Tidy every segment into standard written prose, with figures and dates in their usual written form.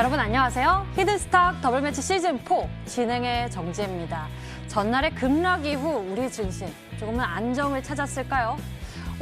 여러분 안녕하세요. 히든스탁 더블매치 시즌4 진행의 정지혜입니다. 전날의 급락 이후 우리 증시 조금은 안정을 찾았을까요?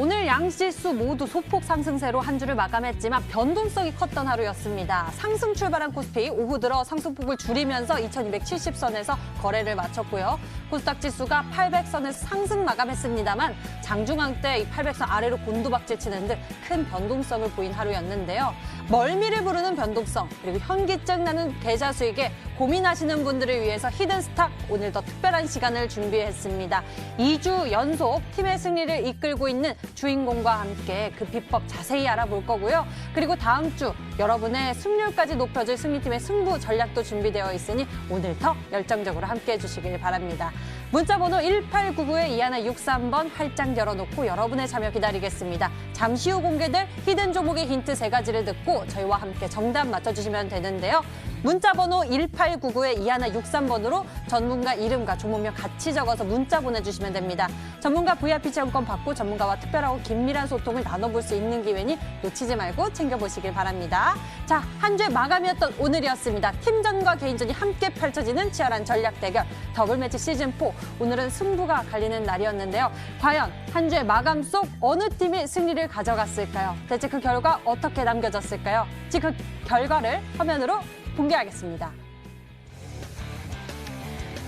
오늘 양지수 모두 소폭 상승세로 한 주를 마감했지만 변동성이 컸던 하루였습니다. 상승 출발한 코스피 오후 들어 상승폭을 줄이면서 2270선에서 거래를 마쳤고요. 코스닥 지수가 800선에서 상승 마감했습니다만 장중앙 때 이 800선 아래로 곤두박질 치는 듯 큰 변동성을 보인 하루였는데요. 멀미를 부르는 변동성 그리고 현기증 나는 계좌 수익에 고민하시는 분들을 위해서 히든스탁 오늘 더 특별한 시간을 준비했습니다. 2주 연속 팀의 승리를 이끌고 있는 주인공과 함께 그 비법 자세히 알아볼 거고요. 그리고 다음 주 여러분의 승률까지 높여줄 승리팀의 승부 전략도 준비되어 있으니 오늘 더 열정적으로 함께해 주시길 바랍니다. 문자번호 1899-2163번 활짝 열어놓고 여러분의 참여 기다리겠습니다. 잠시 후 공개될 히든 종목의 힌트 3가지를 듣고 저희와 함께 정답 맞춰주시면 되는데요. 문자번호 1899-2163번으로 전문가 이름과 종목명 같이 적어서 문자 보내주시면 됩니다. 전문가 VIP 체험권 받고 전문가와 특별하고 긴밀한 소통을 나눠볼 수 있는 기회니 놓치지 말고 챙겨보시길 바랍니다. 자, 한 주의 마감이었던 오늘이었습니다. 팀전과 개인전이 함께 펼쳐지는 치열한 전략 대결 더블매치 시즌4 오늘은 승부가 갈리는 날이었는데요. 과연 한 주의 마감 속 어느 팀이 승리를 가져갔을까요? 대체 그 결과 어떻게 남겨졌을까요? 지금 그 결과를 화면으로 공개하겠습니다.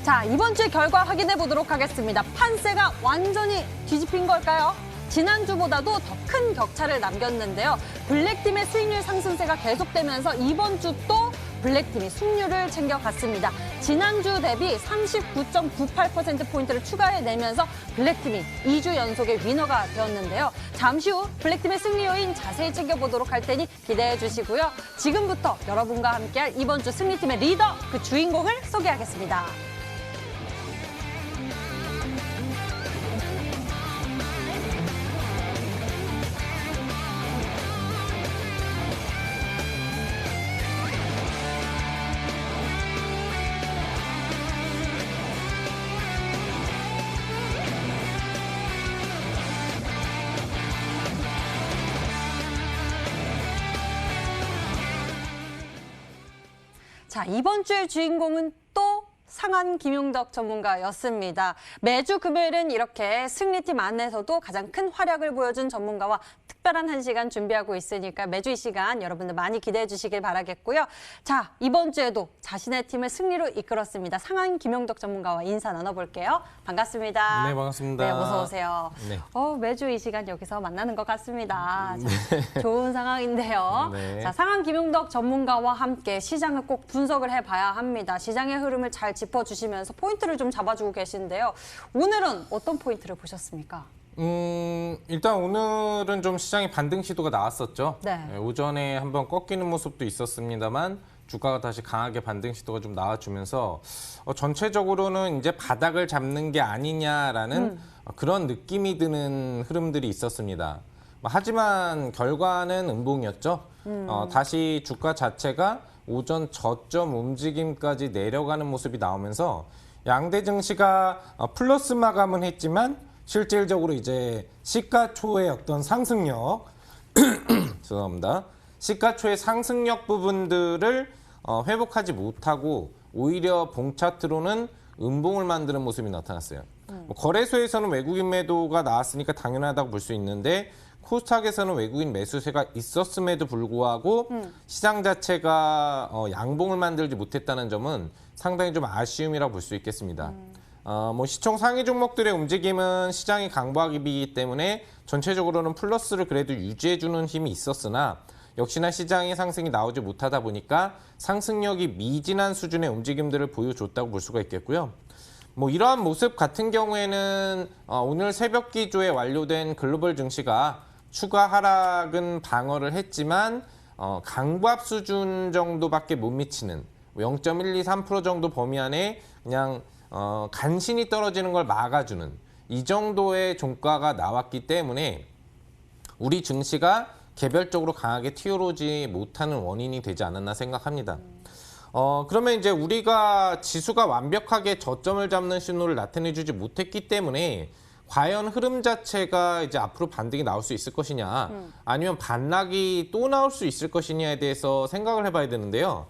자, 이번 주의 결과 확인해 보도록 하겠습니다. 판세가 완전히 뒤집힌 걸까요? 지난주보다도 더 큰 격차를 남겼는데요. 블랙팀의 수익률 상승세가 계속되면서 이번 주 또 블랙팀이 승률을 챙겨갔습니다. 지난주 대비 39.98%포인트를 추가해내면서 블랙팀이 2주 연속의 위너가 되었는데요. 잠시 후 블랙팀의 승리 요인 자세히 챙겨보도록 할 테니 기대해 주시고요. 지금부터 여러분과 함께할 이번 주 승리팀의 리더, 그 주인공을 소개하겠습니다. 자, 이번 주의 주인공은 또 상한 김용덕 전문가였습니다. 매주 금요일은 이렇게 승리팀 안에서도 가장 큰 활약을 보여준 전문가와 특별한 한 시간 준비하고 있으니까 매주 이 시간 여러분들 많이 기대해 주시길 바라겠고요. 자, 이번 주에도 자신의 팀을 승리로 이끌었습니다. 상한 김용덕 전문가와 인사 나눠볼게요. 반갑습니다. 네, 반갑습니다. 네, 어서 오세요. 네. 매주 이 시간 여기서 만나는 것 같습니다. 자, 좋은 상황인데요. 네. 자, 상한 김용덕 전문가와 함께 시장을 꼭 분석을 해봐야 합니다. 시장의 흐름을 잘 짚어주시면서 포인트를 좀 잡아주고 계신데요. 오늘은 어떤 포인트를 보셨습니까? 일단 오늘은 좀 시장의 반등 시도가 나왔었죠. 네. 오전에 한번 꺾이는 모습도 있었습니다만 주가가 다시 강하게 반등 시도가 좀 나와주면서 전체적으로는 이제 바닥을 잡는 게 아니냐라는 그런 느낌이 드는 흐름들이 있었습니다. 하지만 결과는 음봉이었죠. 다시 주가 자체가 오전 저점 움직임까지 내려가는 모습이 나오면서 양대 증시가 플러스 마감은 했지만 실질적으로 이제 시가초의 어떤 상승력, 죄송합니다. 시가초의 상승력 부분들을 회복하지 못하고 오히려 봉 차트로는 음봉을 만드는 모습이 나타났어요. 거래소에서는 외국인 매도가 나왔으니까 당연하다고 볼 수 있는데 코스닥에서는 외국인 매수세가 있었음에도 불구하고 시장 자체가 양봉을 만들지 못했다는 점은 상당히 좀 아쉬움이라고 볼 수 있겠습니다. 시총 상위 종목들의 움직임은 시장이 강보하기이기 때문에 전체적으로는 플러스를 그래도 유지해주는 힘이 있었으나 역시나 시장의 상승이 나오지 못하다 보니까 상승력이 미진한 수준의 움직임들을 보여줬다고 볼 수가 있겠고요. 이러한 모습 같은 경우에는 오늘 새벽 기조에 완료된 글로벌 증시가 추가 하락은 방어를 했지만 강보합 수준 정도밖에 못 미치는 0.123% 정도 범위 안에 그냥 간신히 떨어지는 걸 막아주는 이 정도의 종가가 나왔기 때문에 우리 증시가 개별적으로 강하게 튀어오르지 못하는 원인이 되지 않았나 생각합니다. 그러면 이제 우리가 지수가 완벽하게 저점을 잡는 신호를 나타내주지 못했기 때문에 과연 흐름 자체가 이제 앞으로 반등이 나올 수 있을 것이냐 아니면 반락이 또 나올 수 있을 것이냐에 대해서 생각을 해봐야 되는데요.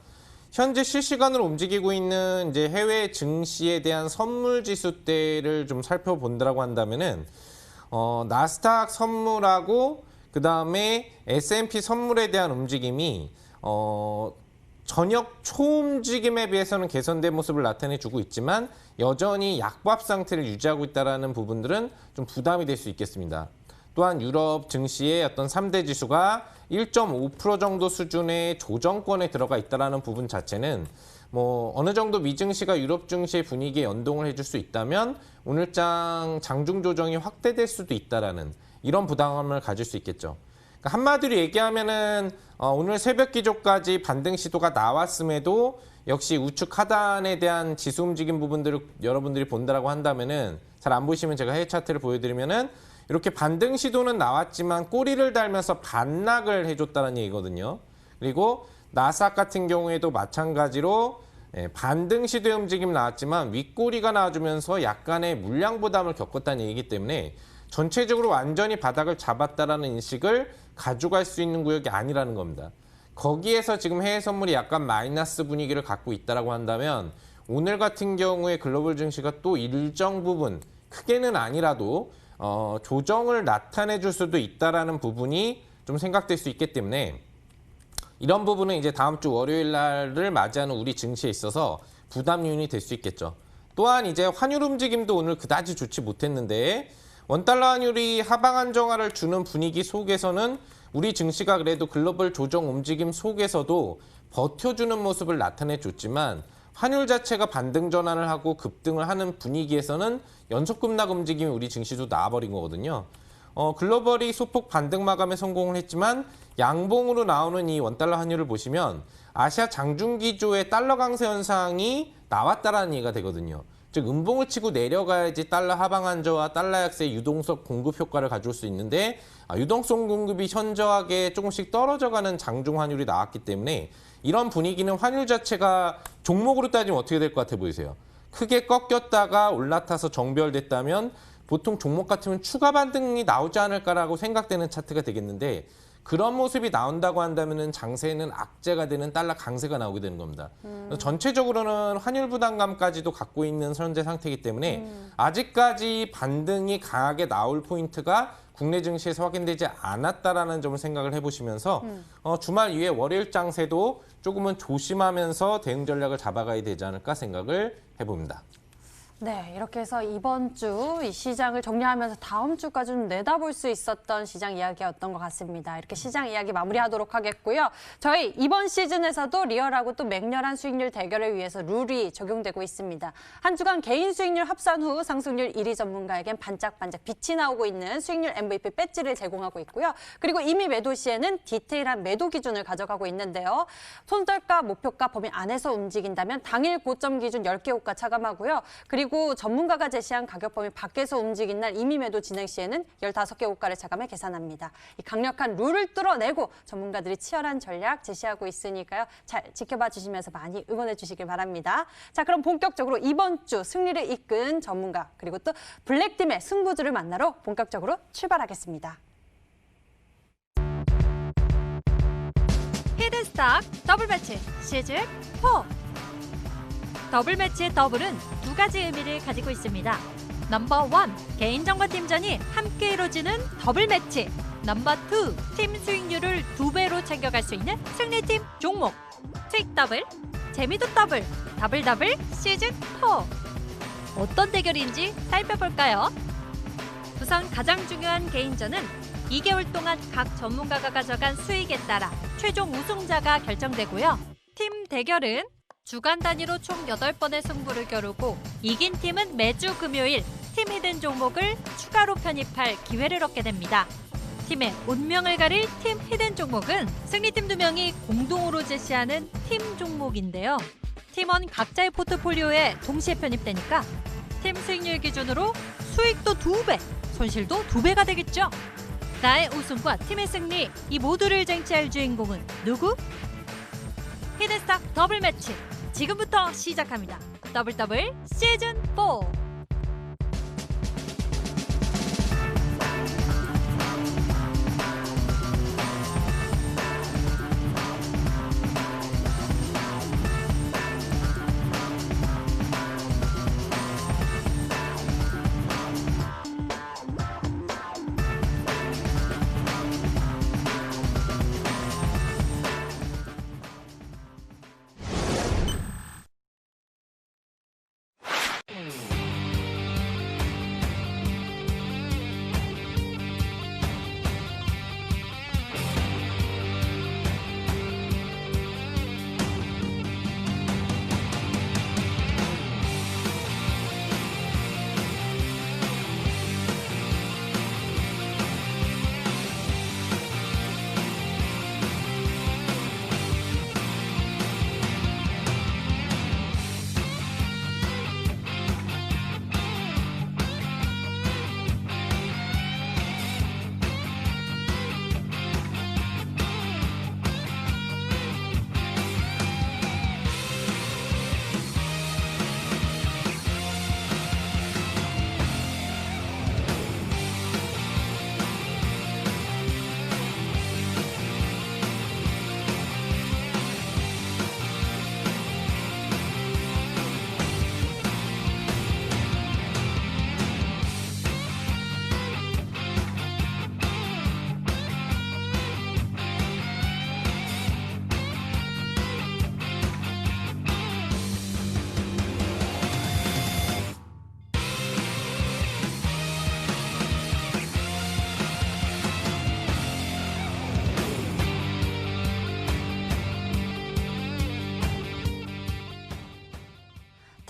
현재 실시간으로 움직이고 있는 이제 해외 증시에 대한 선물 지수대를 좀 살펴본다라고 한다면은 나스닥 선물하고 그다음에 S&P 선물에 대한 움직임이 저녁 초움직임에 비해서는 개선된 모습을 나타내주고 있지만 여전히 약밥 상태를 유지하고 있다는 부분들은 좀 부담이 될 수 있겠습니다. 또한 유럽 증시의 어떤 3대 지수가 1.5% 정도 수준의 조정권에 들어가 있다는 부분 자체는 뭐 어느 정도 미증시가 유럽 증시의 분위기에 연동을 해줄 수 있다면 오늘장 장중 조정이 확대될 수도 있다라는 이런 부담감을 가질 수 있겠죠. 그러니까 한마디로 얘기하면은 오늘 새벽 기조까지 반등 시도가 나왔음에도 역시 우측 하단에 대한 지수 움직임 부분들을 여러분들이 본다라고 한다면은 잘 안 보시면 제가 해외 차트를 보여드리면은 이렇게 반등 시도는 나왔지만 꼬리를 달면서 반락을 해줬다는 얘기거든요. 그리고 나스닥 같은 경우에도 마찬가지로 반등 시도의 움직임 나왔지만 윗꼬리가 나와주면서 약간의 물량 부담을 겪었다는 얘기이기 때문에 전체적으로 완전히 바닥을 잡았다라는 인식을 가져갈 수 있는 구역이 아니라는 겁니다. 거기에서 지금 해외 선물이 약간 마이너스 분위기를 갖고 있다라고 한다면 오늘 같은 경우에 글로벌 증시가 또 일정 부분 크게는 아니라도 조정을 나타내 줄 수도 있다라는 부분이 좀 생각될 수 있기 때문에 이런 부분은 이제 다음 주 월요일 날을 맞이하는 우리 증시에 있어서 부담 요인이 될 수 있겠죠. 또한 이제 환율 움직임도 오늘 그다지 좋지 못했는데 원달러 환율이 하방 안정화를 주는 분위기 속에서는 우리 증시가 그래도 글로벌 조정 움직임 속에서도 버텨주는 모습을 나타내줬지만 환율 자체가 반등 전환을 하고 급등을 하는 분위기에서는 연속 급락 움직임이 우리 증시도 나와버린 거거든요. 글로벌이 소폭 반등 마감에 성공을 했지만 양봉으로 나오는 이 원달러 환율을 보시면 아시아 장중기조의 달러 강세 현상이 나왔다라는 얘기가 되거든요. 즉 음봉을 치고 내려가야지 달러 하방 안정화, 달러 약세 유동성 공급 효과를 가져올 수 있는데 유동성 공급이 현저하게 조금씩 떨어져가는 장중 환율이 나왔기 때문에 이런 분위기는 환율 자체가 종목으로 따지면 어떻게 될 것 같아 보이세요? 크게 꺾였다가 올라타서 정별됐다면 보통 종목 같으면 추가 반등이 나오지 않을까라고 생각되는 차트가 되겠는데 그런 모습이 나온다고 한다면 장세는 악재가 되는 달러 강세가 나오게 되는 겁니다. 전체적으로는 환율 부담감까지도 갖고 있는 현재 상태이기 때문에 아직까지 반등이 강하게 나올 포인트가 국내 증시에서 확인되지 않았다라는 점을 생각을 해보시면서 주말 이후에 월요일 장세도 조금은 조심하면서 대응 전략을 잡아가야 되지 않을까 생각을 해봅니다. 네, 이렇게 해서 이번 주 이 시장을 정리하면서 다음 주까지 좀 내다볼 수 있었던 시장 이야기였던 것 같습니다. 이렇게 시장 이야기 마무리하도록 하겠고요. 저희 이번 시즌에서도 리얼하고 또 맹렬한 수익률 대결을 위해서 룰이 적용되고 있습니다. 한 주간 개인 수익률 합산 후 상승률 1위 전문가에겐 반짝반짝 빛이 나오고 있는 수익률 MVP 배지를 제공하고 있고요. 그리고 이미 매도 시에는 디테일한 매도 기준을 가져가고 있는데요. 손절가, 목표가 범위 안에서 움직인다면 당일 고점 기준 10개 호가 차감하고요. 그리고 전문가가 제시한 가격 범위 밖에서 움직인 날 이미 매도 진행 시에는 15개 호가를 차감해 계산합니다. 이 강력한 룰을 뚫어내고 전문가들이 치열한 전략 제시하고 있으니까요. 잘 지켜봐 주시면서 많이 응원해 주시길 바랍니다. 자, 그럼 본격적으로 이번 주 승리를 이끈 전문가 그리고 또 블랙팀의 승부주를 만나러 본격적으로 출발하겠습니다. 히든스탁 더블 매치 시즌 4. 더블 매치의 더블은 두 가지 의미를 가지고 있습니다. 넘버 1, 개인전과 팀전이 함께 이루어지는 더블 매치. 넘버 2, 팀 수익률을 2배로 챙겨갈 수 있는 승리팀 종목. 수익 더블, 재미도 더블, 더블 더블 시즌 4. 어떤 대결인지 살펴볼까요? 우선 가장 중요한 개인전은 2개월 동안 각 전문가가 가져간 수익에 따라 최종 우승자가 결정되고요. 팀 대결은 주간 단위로 총 8번의 승부를 겨루고 이긴 팀은 매주 금요일 팀 히든 종목을 추가로 편입할 기회를 얻게 됩니다. 팀의 운명을 가릴 팀 히든 종목은 승리팀 2명이 공동으로 제시하는 팀 종목인데요. 팀원 각자의 포트폴리오에 동시에 편입되니까 팀 수익률 기준으로 수익도 2배, 손실도 2배가 되겠죠. 나의 우승과 팀의 승리, 이 모두를 쟁취할 주인공은 누구? 히든스탁 더블 매치 지금부터 시작합니다. 더블 더블 시즌 4.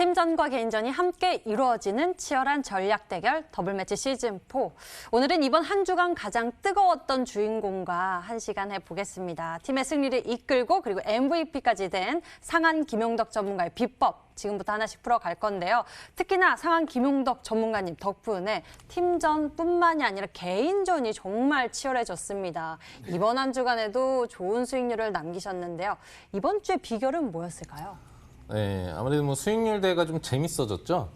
팀전과 개인전이 함께 이루어지는 치열한 전략 대결 더블 매치 시즌4. 오늘은 이번 한 주간 가장 뜨거웠던 주인공과 한 시간 해보겠습니다. 팀의 승리를 이끌고 그리고 MVP까지 된 상한 김용덕 전문가의 비법 지금부터 하나씩 풀어갈 건데요. 특히나 상한 김용덕 전문가님 덕분에 팀전뿐만이 아니라 개인전이 정말 치열해졌습니다. 이번 한 주간에도 좋은 수익률을 남기셨는데요. 이번 주의 비결은 뭐였을까요? 네, 아무래도 뭐 수익률 대가 좀 재밌어졌죠.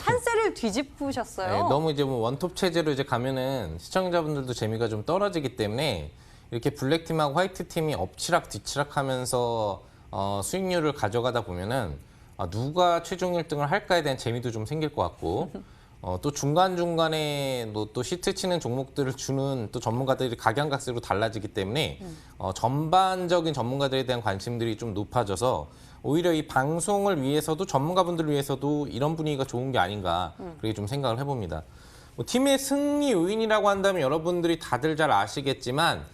판세를 뒤집으셨어요. 네, 너무 이제 뭐 원톱 체제로 이제 가면은 시청자분들도 재미가 좀 떨어지기 때문에 이렇게 블랙 팀하고 화이트 팀이 엎치락 뒤치락 하면서 수익률을 가져가다 보면은 누가 최종 1등을 할까에 대한 재미도 좀 생길 것 같고 또 중간중간에 또 시트 치는 종목들을 주는 또 전문가들이 각양각색으로 달라지기 때문에 전반적인 전문가들에 대한 관심들이 좀 높아져서 오히려 이 방송을 위해서도 전문가분들을 위해서도 이런 분위기가 좋은 게 아닌가 그렇게 좀 생각을 해봅니다. 뭐 팀의 승리 요인이라고 한다면 여러분들이 다들 잘 아시겠지만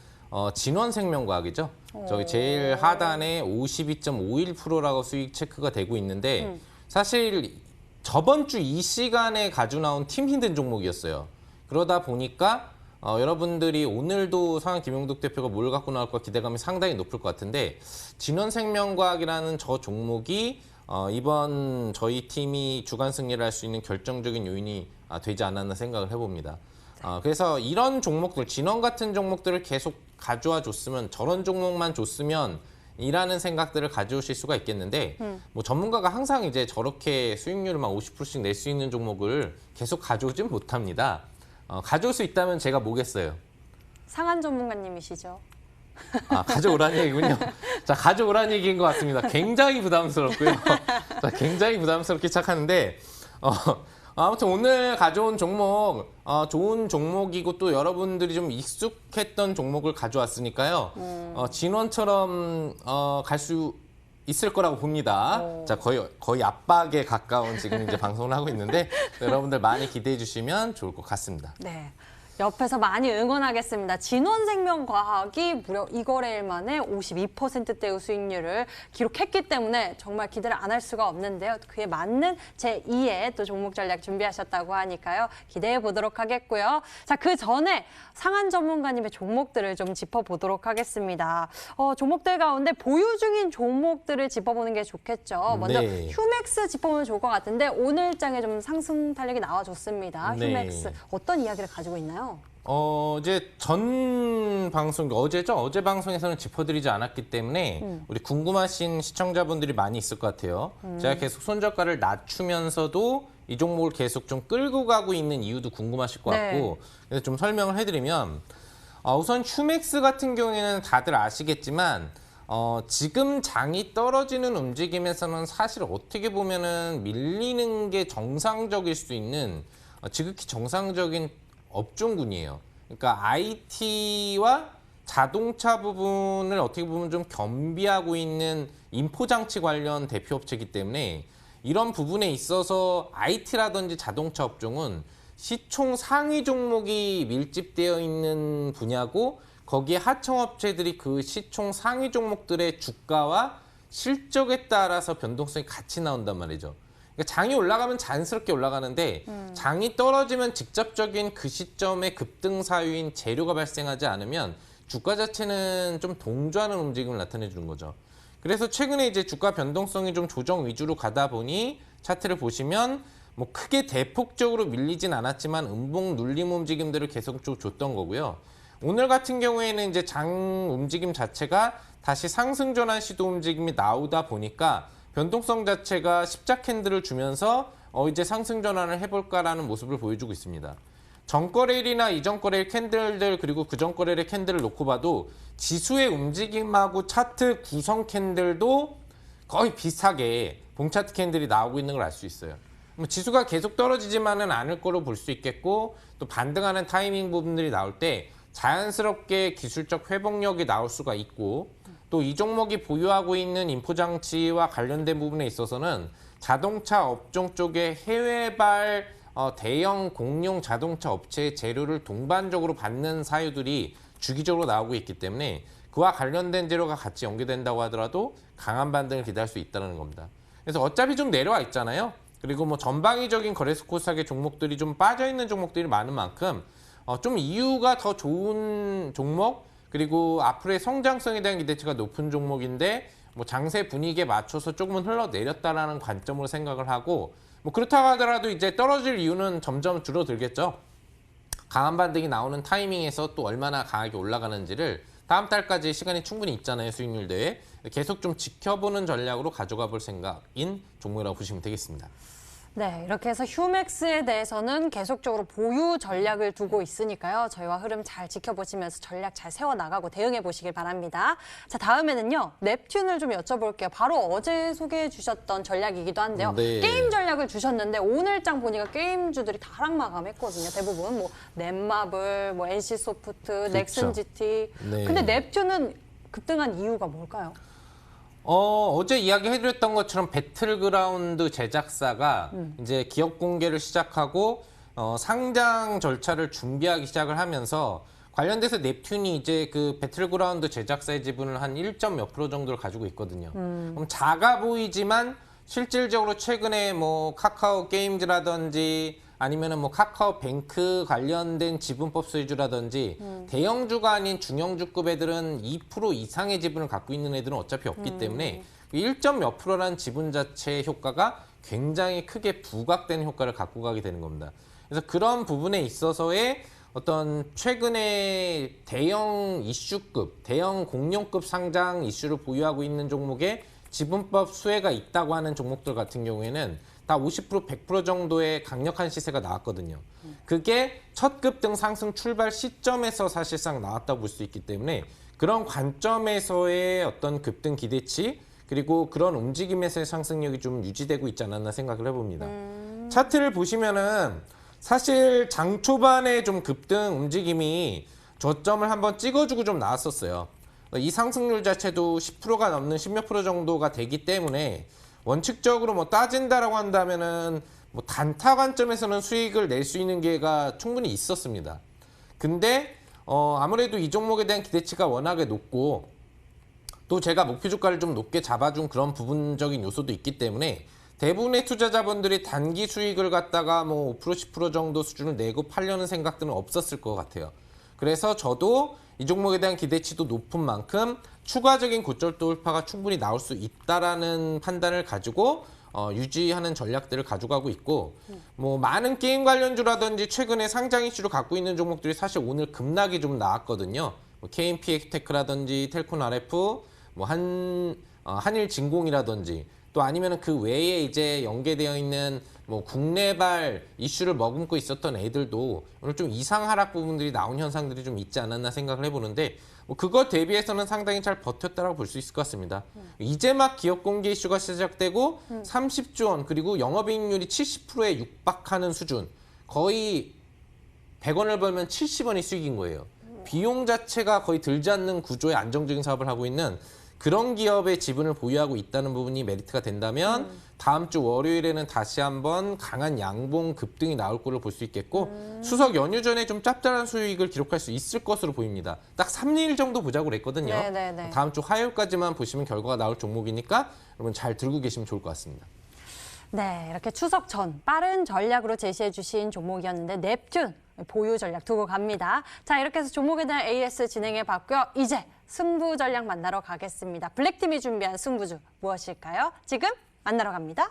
진원생명과학이죠. 저기 제일 하단에 52.51%라고 수익 체크가 되고 있는데 사실 저번 주 이 시간에 가지고 나온 팀 힘든 종목이었어요. 그러다 보니까 여러분들이 오늘도 상한 김용덕 대표가 뭘 갖고 나올까 기대감이 상당히 높을 것 같은데 진원생명과학이라는 저 종목이 이번 저희 팀이 주간 승리를 할 수 있는 결정적인 요인이 되지 않았나 생각을 해봅니다. 그래서 이런 종목들, 진원 같은 종목들을 계속 가져와 줬으면 저런 종목만 줬으면 이라는 생각들을 가져오실 수가 있겠는데 뭐 전문가가 항상 이제 저렇게 수익률을 막 50%씩 낼 수 있는 종목을 계속 가져오진 못합니다. 가져올 수 있다면 제가 뭐겠어요? 상한 전문가님이시죠? 가져오라는 얘기군요. 자, 가져오라는 얘기인 것 같습니다. 굉장히 부담스럽고요. 자, 굉장히 부담스럽게 시작하는데 아무튼 오늘 가져온 종목 좋은 종목이고 또 여러분들이 좀 익숙했던 종목을 가져왔으니까요. 진원처럼 갈 수 있을 거라고 봅니다. 자, 거의 압박에 가까운 지금 이제 방송을 하고 있는데 여러분들 많이 기대해 주시면 좋을 것 같습니다. 네. 옆에서 많이 응원하겠습니다. 진원생명과학이 무려 2거래일 만에 52%대의 수익률을 기록했기 때문에 정말 기대를 안 할 수가 없는데요. 그에 맞는 제2의 또 종목 전략 준비하셨다고 하니까요. 기대해 보도록 하겠고요. 자, 그 전에 상한 전문가님의 종목들을 좀 짚어보도록 하겠습니다. 종목들 가운데 보유 중인 종목들을 짚어보는 게 좋겠죠. 먼저 네. 휴맥스 짚어보면 좋을 것 같은데 오늘 장에 좀 상승 탄력이 나와줬습니다. 네. 휴맥스 어떤 이야기를 가지고 있나요? 이제 전 방송, 어제죠? 어제 방송에서는 짚어드리지 않았기 때문에 우리 궁금하신 시청자분들이 많이 있을 것 같아요. 제가 계속 손저가를 낮추면서도 이 종목을 계속 좀 끌고 가고 있는 이유도 궁금하실 것 같고 그래서 좀 설명을 해드리면 우선 휴맥스 같은 경우에는 다들 아시겠지만 지금 장이 떨어지는 움직임에서는 사실 어떻게 보면은 밀리는 게 정상적일 수 있는 지극히 정상적인 업종군이에요. 그러니까 IT와 자동차 부분을 어떻게 보면 좀 겸비하고 있는 인포장치 관련 대표업체이기 때문에 이런 부분에 있어서 IT라든지 자동차 업종은 시총 상위 종목이 밀집되어 있는 분야고 거기에 하청업체들이 그 시총 상위 종목들의 주가와 실적에 따라서 변동성이 같이 나온단 말이죠. 그러니까 장이 올라가면 자연스럽게 올라가는데 장이 떨어지면 직접적인 그 시점에 급등 사유인 재료가 발생하지 않으면 주가 자체는 좀 동조하는 움직임을 나타내 주는 거죠. 그래서 최근에 이제 주가 변동성이 좀 조정 위주로 가다 보니 차트를 보시면 뭐 크게 대폭적으로 밀리진 않았지만 음봉 눌림 움직임들을 계속 좀 줬던 거고요. 오늘 같은 경우에는 이제 장 움직임 자체가 다시 상승 전환 시도 움직임이 나오다 보니까 변동성 자체가 십자 캔들을 주면서 이제 상승 전환을 해볼까라는 모습을 보여주고 있습니다. 전거래일이나 이전 거래일 캔들들 그리고 그전 거래일의 캔들을 놓고 봐도 지수의 움직임하고 차트 구성 캔들도 거의 비슷하게 봉차트 캔들이 나오고 있는 걸 알 수 있어요. 지수가 계속 떨어지지만은 않을 거로 볼 수 있겠고 또 반등하는 타이밍 부분들이 나올 때 자연스럽게 기술적 회복력이 나올 수가 있고 또 이 종목이 보유하고 있는 인포장치와 관련된 부분에 있어서는 자동차 업종 쪽에 해외발 대형 공룡 자동차 업체의 재료를 동반적으로 받는 사유들이 주기적으로 나오고 있기 때문에 그와 관련된 재료가 같이 연계된다고 하더라도 강한 반등을 기대할 수 있다는 겁니다. 그래서 어차피 좀 내려와 있잖아요. 그리고 뭐 전방위적인 거래소 코스닥의 종목들이 좀 빠져 있는 종목들이 많은 만큼 좀 이유가 더 좋은 종목, 그리고 앞으로의 성장성에 대한 기대치가 높은 종목인데 뭐 장세 분위기에 맞춰서 조금은 흘러내렸다라는 관점으로 생각을 하고, 뭐 그렇다고 하더라도 이제 떨어질 이유는 점점 줄어들겠죠. 강한 반등이 나오는 타이밍에서 또 얼마나 강하게 올라가는지를 다음 달까지 시간이 충분히 있잖아요. 수익률 대회. 계속 좀 지켜보는 전략으로 가져가 볼 생각인 종목이라고 보시면 되겠습니다. 네, 이렇게 해서 휴맥스에 대해서는 계속적으로 보유 전략을 두고 있으니까요. 저희와 흐름 잘 지켜보시면서 전략 잘 세워나가고 대응해 보시길 바랍니다. 자, 다음에는요. 넵튠을 좀 여쭤볼게요. 바로 어제 소개해 주셨던 전략이기도 한데요. 네. 게임 전략을 주셨는데 오늘장 보니까 게임주들이 다 하락마감했거든요. 대부분 뭐 넷마블, 뭐 NC소프트, 넥슨 GT. 네. 근데 넵튠은 급등한 이유가 뭘까요? 어제 이야기해드렸던 것처럼 배틀그라운드 제작사가 이제 기업 공개를 시작하고 상장 절차를 준비하기 시작을 하면서 관련돼서 넵튠이 이제 그 배틀그라운드 제작사의 지분을 한 1점 몇 프로 정도를 가지고 있거든요. 그럼 작아 보이지만 실질적으로 최근에 뭐 카카오 게임즈라든지 아니면은 뭐 카카오뱅크 관련된 지분법 소유주라든지 대형주가 아닌 중형주급 애들은 2% 이상의 지분을 갖고 있는 애들은 어차피 없기 때문에 1점 몇 프로라는 지분 자체의 효과가 굉장히 크게 부각되는 효과를 갖고 가게 되는 겁니다. 그래서 그런 부분에 있어서의 어떤 최근에 대형 이슈급, 대형 공룡급 상장 이슈를 보유하고 있는 종목에 지분법 수혜가 있다고 하는 종목들 같은 경우에는 다 50%, 100% 정도의 강력한 시세가 나왔거든요. 그게 첫 급등 상승 출발 시점에서 사실상 나왔다고 볼 수 있기 때문에 그런 관점에서의 어떤 급등 기대치, 그리고 그런 움직임에서의 상승력이 좀 유지되고 있지 않았나 생각을 해봅니다. 차트를 보시면은 사실 장 초반에 좀 급등 움직임이 저점을 한번 찍어주고 좀 나왔었어요. 이 상승률 자체도 10%가 넘는 10몇 프로 정도가 되기 때문에 원칙적으로 뭐 따진다라고 한다면은 뭐 단타 관점에서는 수익을 낼 수 있는 기회가 충분히 있었습니다. 근데 아무래도 이 종목에 대한 기대치가 워낙에 높고 또 제가 목표 주가를 좀 높게 잡아준 그런 부분적인 요소도 있기 때문에 대부분의 투자자분들이 단기 수익을 갖다가 뭐 5% 10% 정도 수준을 내고 팔려는 생각들은 없었을 것 같아요. 그래서 저도 이 종목에 대한 기대치도 높은 만큼 추가적인 고점 돌파가 충분히 나올 수 있다라는 판단을 가지고 유지하는 전략들을 가져가고 있고, 뭐 많은 게임 관련주라든지 최근에 상장 이슈를 갖고 있는 종목들이 사실 오늘 급락이 좀 나왔거든요. 뭐 KMPX테크라든지 텔콘 RF, 뭐 한일진공이라든지 또 아니면은 그 외에 이제 연계되어 있는 뭐 국내발 이슈를 머금고 있었던 애들도 오늘 좀 이상 하락 부분들이 나온 현상들이 좀 있지 않았나 생각을 해보는데, 뭐 그것 대비해서는 상당히 잘 버텼다라고 볼 수 있을 것 같습니다. 이제 막 기업 공개 이슈가 시작되고 30조 원, 그리고 영업이익률이 70%에 육박하는 수준, 거의 100원을 벌면 70원이 수익인 거예요. 비용 자체가 거의 들지 않는 구조의 안정적인 사업을 하고 있는 그런 기업의 지분을 보유하고 있다는 부분이 메리트가 된다면 다음 주 월요일에는 다시 한번 강한 양봉 급등이 나올 걸로 볼 수 있겠고, 추석 연휴 전에 좀 짭짤한 수익을 기록할 수 있을 것으로 보입니다. 딱 3일 정도 보자고 그랬거든요. 네네네. 다음 주 화요일까지만 보시면 결과가 나올 종목이니까 여러분 잘 들고 계시면 좋을 것 같습니다. 네, 이렇게 추석 전 빠른 전략으로 제시해 주신 종목이었는데 넵튠 보유 전략 두고 갑니다. 자, 이렇게 해서 종목에 대한 AS 진행해 봤고요. 이제 승부 전략 만나러 가겠습니다. 블랙팀이 준비한 승부주 무엇일까요? 지금 만나러 갑니다.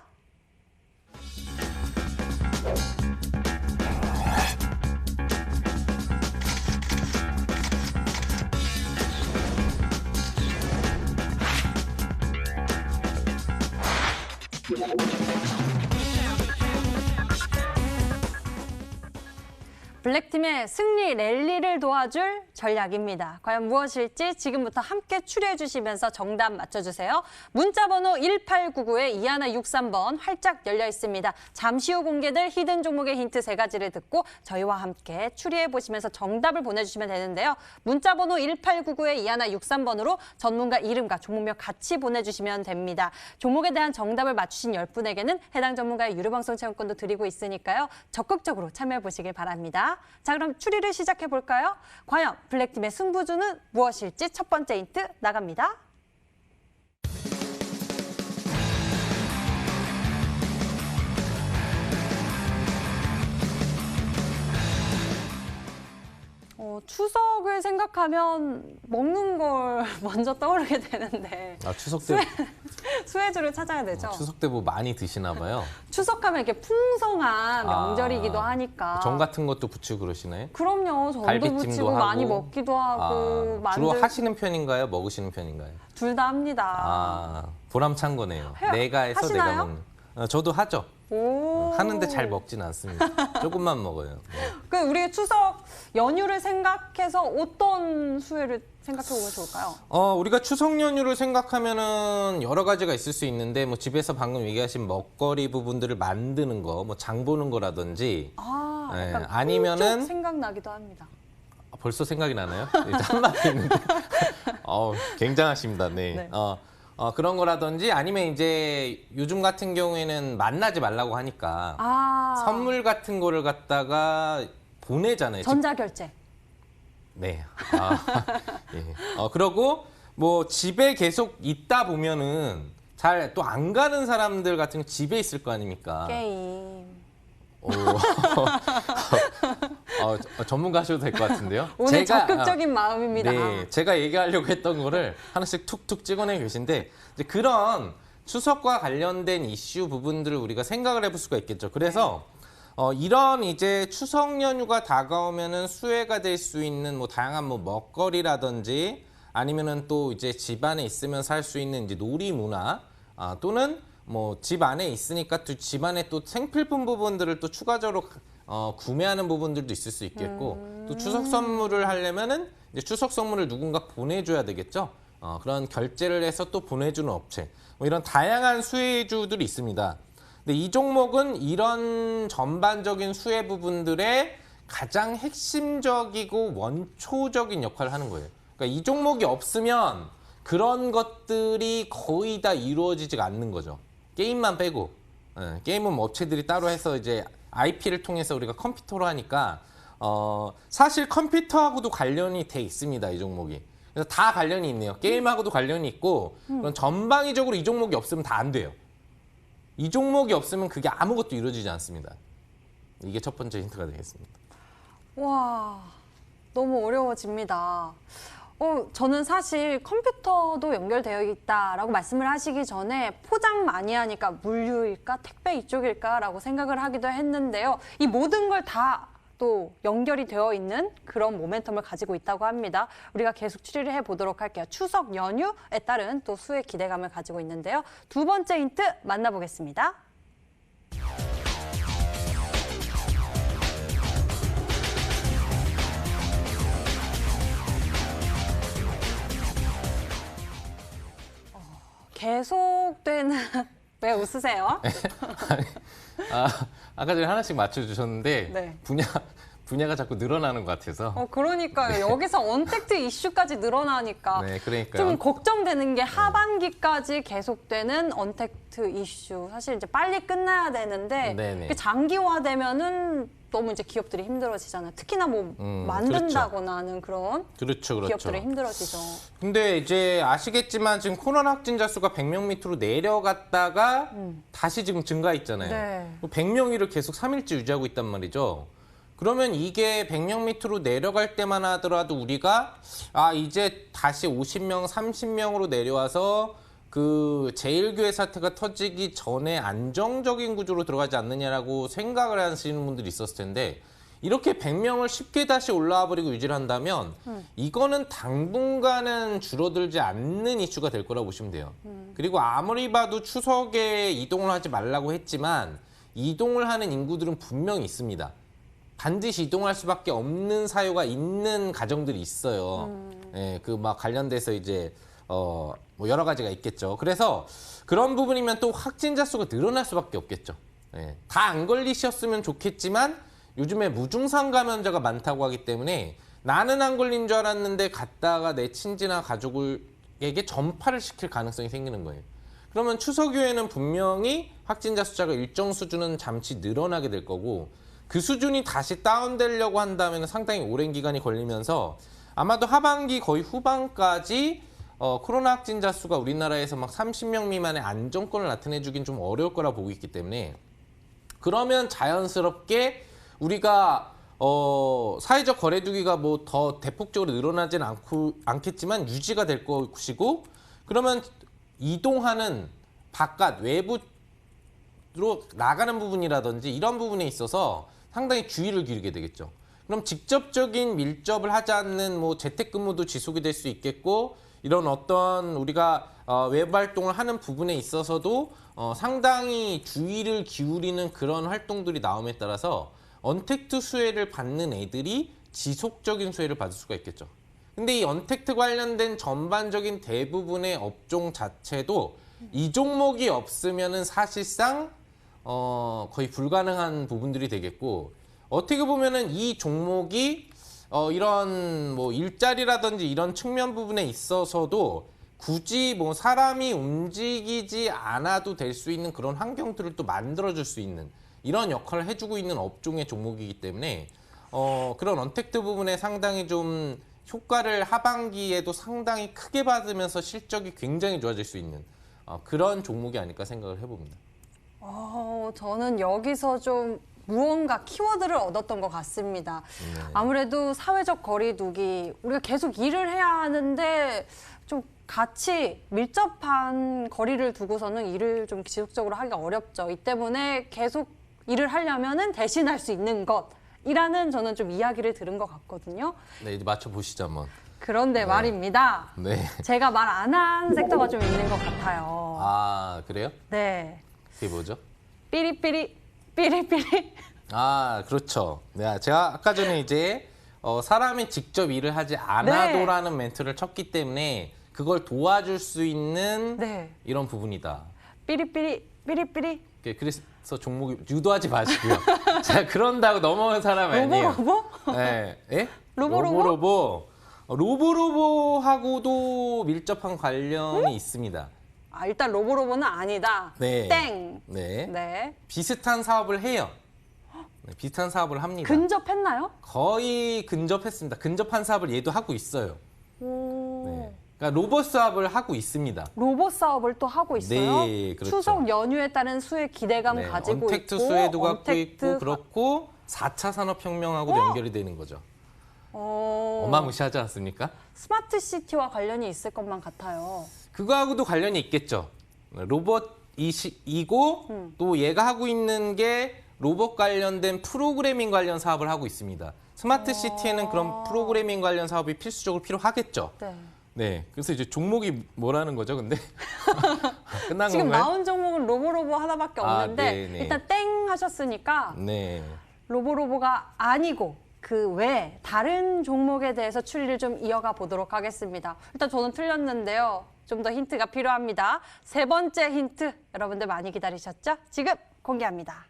블랙팀의 승리 랠리를 도와줄 전략입니다. 과연 무엇일지 지금부터 함께 추리해 주시면서 정답 맞춰주세요. 문자번호 1899에 2163번 활짝 열려 있습니다. 잠시 후 공개될 히든 종목의 힌트 3가지를 듣고 저희와 함께 추리해 보시면서 정답을 보내주시면 되는데요. 문자번호 1899에 2163번으로 전문가 이름과 종목명 같이 보내주시면 됩니다. 종목에 대한 정답을 맞추신 10분에게는 해당 전문가의 유료방송 체험권도 드리고 있으니까요. 적극적으로 참여해 보시길 바랍니다. 자, 그럼 추리를 시작해 볼까요? 과연 블랙팀의 승부주는 무엇일지 첫 번째 힌트 나갑니다. 추석을 생각하면 먹는 걸 먼저 떠오르게 되는데 아, 추석 때 수혜주를 찾아야 되죠. 추석 때 뭐 많이 드시나 봐요. 추석하면 이렇게 풍성한 아, 명절이기도 하니까. 전 같은 것도 부치고 그러시나요? 그럼요. 전도 갈비찜도 부치고 하고. 많이 먹기도 하고 주로 만들 하시는 편인가요? 먹으시는 편인가요? 둘 다 합니다. 아, 보람찬 거네요. 내가 해서 하시나요? 내가 먹는. 저도 하죠. 오. 하는데 잘 먹진 않습니다. 조금만 먹어요. 네. 그 우리 추석 연휴를 생각해서 어떤 수혜를 생각해 보면 좋을까요? 우리가 추석 연휴를 생각하면은 여러 가지가 있을 수 있는데 뭐 집에서 방금 얘기하신 먹거리 부분들을 만드는 거, 뭐 장 보는 거라든지 아, 네, 약간 아니면은 생각나기도 합니다. 벌써 생각이 나나요? 일단 한마디 있는데. 굉장하십니다. 네. 네. 그런 거라든지 아니면 이제 요즘 같은 경우에는 만나지 말라고 하니까 선물 같은 거를 갖다가 보내잖아요. 전자결제. 네. 예. 그러고 뭐 집에 계속 있다 보면은 잘 또 안 가는 사람들 같은 거 집에 있을 거 아닙니까? 게임. 전문가 하셔도 될 것 같은데요. 오늘 적극적인 마음입니다. 네, 제가 얘기하려고 했던 거를 하나씩 툭툭 찍어내 계신데 이제 그런 추석과 관련된 이슈 부분들을 우리가 생각을 해볼 수가 있겠죠. 그래서 이런 이제 추석 연휴가 다가오면은 수혜가 될 수 있는 뭐 다양한 뭐 먹거리라든지 아니면은 또 이제 집 안에 있으면 살 수 있는 이제 놀이 문화 또는 뭐 집 안에 있으니까 또 집 안에 또 생필품 부분들을 또 추가적으로 구매하는 부분들도 있을 수 있겠고 또 추석 선물을 하려면은 이제 추석 선물을 누군가 보내줘야 되겠죠. 그런 결제를 해서 또 보내주는 업체 뭐 이런 다양한 수혜주들이 있습니다. 근데 이 종목은 이런 전반적인 수혜 부분들의 가장 핵심적이고 원초적인 역할을 하는 거예요. 그러니까 이 종목이 없으면 그런 것들이 거의 다 이루어지지가 않는 거죠. 게임만 빼고. 게임은 뭐 업체들이 따로 해서 이제 IP를 통해서 우리가 컴퓨터로 하니까 사실 컴퓨터하고도 관련이 돼 있습니다. 이 종목이. 그래서 다 관련이 있네요. 게임하고도 관련이 있고 그런 전방위적으로 이 종목이 없으면 다 안 돼요. 이 종목이 없으면 그게 아무것도 이루어지지 않습니다. 이게 첫 번째 힌트가 되겠습니다. 와, 너무 어려워집니다. 저는 사실 컴퓨터도 연결되어 있다라고 말씀을 하시기 전에 포장 많이 하니까 물류일까 택배 이쪽일까라고 생각을 하기도 했는데요. 이 모든 걸 다 또 연결이 되어 있는 그런 모멘텀을 가지고 있다고 합니다. 우리가 계속 추리를 해보도록 할게요. 추석 연휴에 따른 또 수혜 기대감을 가지고 있는데요. 두 번째 힌트 만나보겠습니다. 계속되는 왜 웃으세요? 아까 전에 하나씩 맞춰주셨는데 네. 분야가 자꾸 늘어나는 것 같아서. 그러니까요. 여기서 언택트 이슈까지 늘어나니까 네, 그러니까요. 좀 걱정되는 게 하반기까지 계속되는 언택트 이슈. 사실 이제 빨리 끝나야 되는데 네네. 이게 장기화되면은 너무 이제 기업들이 힘들어지잖아요. 특히나 뭐 만든다거나 하는 그런 그렇죠. 기업들이 힘들어지죠. 근데 이제 아시겠지만 지금 코로나 확진자 수가 100명 밑으로 내려갔다가 다시 지금 증가했잖아요. 네. 100명이를 계속 3일째 유지하고 있단 말이죠. 그러면 이게 100명 밑으로 내려갈 때만 하더라도 우리가 이제 다시 50명, 30명으로 내려와서 그 제1교회 사태가 터지기 전에 안정적인 구조로 들어가지 않느냐라고 생각을 하시는 분들이 있었을 텐데 이렇게 100명을 쉽게 다시 올라와 버리고 유지를 한다면 이거는 당분간은 줄어들지 않는 이슈가 될 거라고 보시면 돼요. 그리고 아무리 봐도 추석에 이동을 하지 말라고 했지만 이동을 하는 인구들은 분명히 있습니다. 반드시 이동할 수밖에 없는 사유가 있는 가정들이 있어요. 예, 그 막 관련돼서 이제 뭐 여러 가지가 있겠죠. 그래서 그런 부분이면 또 확진자 수가 늘어날 수밖에 없겠죠. 예, 다 안 걸리셨으면 좋겠지만 요즘에 무증상 감염자가 많다고 하기 때문에 나는 안 걸린 줄 알았는데 갔다가 내 친지나 가족에게 전파를 시킬 가능성이 생기는 거예요. 그러면 추석 이후에는 분명히 확진자 숫자가 일정 수준은 잠시 늘어나게 될 거고 그 수준이 다시 다운되려고 한다면 상당히 오랜 기간이 걸리면서 아마도 하반기 거의 후반까지 코로나 확진자 수가 우리나라에서 막 30명 미만의 안정권을 나타내주긴 좀 어려울 거라 보고 있기 때문에 그러면 자연스럽게 우리가 사회적 거래두기가 뭐 더 대폭적으로 늘어나진 않겠지만 유지가 될 것이고 그러면 이동하는 바깥 외부로 나가는 부분이라든지 이런 부분에 있어서 상당히 주의를 기울이게 되겠죠. 그럼 직접적인 밀접을 하지 않는 뭐 재택근무도 지속이 될 수 있겠고 이런 어떤 우리가 외부 활동을 하는 부분에 있어서도 상당히 주의를 기울이는 그런 활동들이 나옴에 따라서 언택트 수혜를 받는 애들이 지속적인 수혜를 받을 수가 있겠죠. 근데 이 언택트 관련된 전반적인 대부분의 업종 자체도 이 종목이 없으면은 사실상 거의 불가능한 부분들이 되겠고 어떻게 보면은 이 종목이 이런 뭐 일자리라든지 이런 측면 부분에 있어서도 굳이 뭐 사람이 움직이지 않아도 될 수 있는 그런 환경들을 또 만들어줄 수 있는 이런 역할을 해주고 있는 업종의 종목이기 때문에 그런 언택트 부분에 상당히 좀 효과를 하반기에도 상당히 크게 받으면서 실적이 굉장히 좋아질 수 있는 그런 종목이 아닐까 생각을 해봅니다. 저는 여기서 좀 무언가 키워드를 얻었던 것 같습니다. 네. 아무래도 사회적 거리두기, 우리가 계속 일을 해야 하는데 좀 같이 밀접한 거리를 두고서는 일을 좀 지속적으로 하기가 어렵죠. 이 때문에 계속 일을 하려면은 대신할 수 있는 것이라는 저는 좀 이야기를 들은 것 같거든요. 네, 이제 맞춰보시죠 한번. 그런데 말입니다. 네. 제가 말 안 한 섹터가 좀 있는 것 같아요. 아, 그래요? 네. 그게 뭐죠? 삐리삐리, 삐리삐리. 아, 그렇죠. 네, 제가 아까 전에 이제 사람이 직접 일을 하지 않아도라는 멘트를 쳤기 때문에 그걸 도와줄 수 있는 네. 이런 부분이다. 삐리삐리, 삐리삐리. 그래서 종목이 유도하지 마시고요. 제가 그런다고 넘어온 사람 아니에요. 로보로보? 네. 예? 로보로보? 로보로보하고도 밀접한 관련이 있습니다. 일단 로보로보는 아니다. 네. 땡. 네. 네. 비슷한 사업을 해요. 네, 비슷한 사업을 합니다. 근접했나요? 거의 근접했습니다. 근접한 사업을 얘도 하고 있어요. 오. 네. 그러니까 로봇 사업을 하고 있습니다. 로봇 사업을 또 하고 있어요. 네, 그렇죠. 추석 연휴에 따른 수혜 기대감 네, 가지고 언택트 있고. 수혜도 갖고 언택트 있고 그렇고 4차 산업혁명하고도 연결이 되는 거죠. 어마무시하지 않습니까? 스마트 시티와 관련이 있을 것만 같아요. 그거하고도 관련이 있겠죠. 로봇이고 또 얘가 하고 있는 게 로봇 관련된 프로그래밍 관련 사업을 하고 있습니다. 스마트 시티에는 그런 프로그래밍 관련 사업이 필수적으로 필요하겠죠. 네. 네, 그래서 이제 종목이 뭐라는 거죠, 근데? 끝난 지금 건가요? 나온 종목은 로보로보 하나밖에 없는데 네네. 일단 땡 하셨으니까 네. 로보로보가 아니고 그 외 다른 종목에 대해서 추리를 좀 이어가 보도록 하겠습니다. 일단 저는 틀렸는데요. 좀 더 힌트가 필요합니다. 세 번째 힌트 여러분들 많이 기다리셨죠? 지금 공개합니다.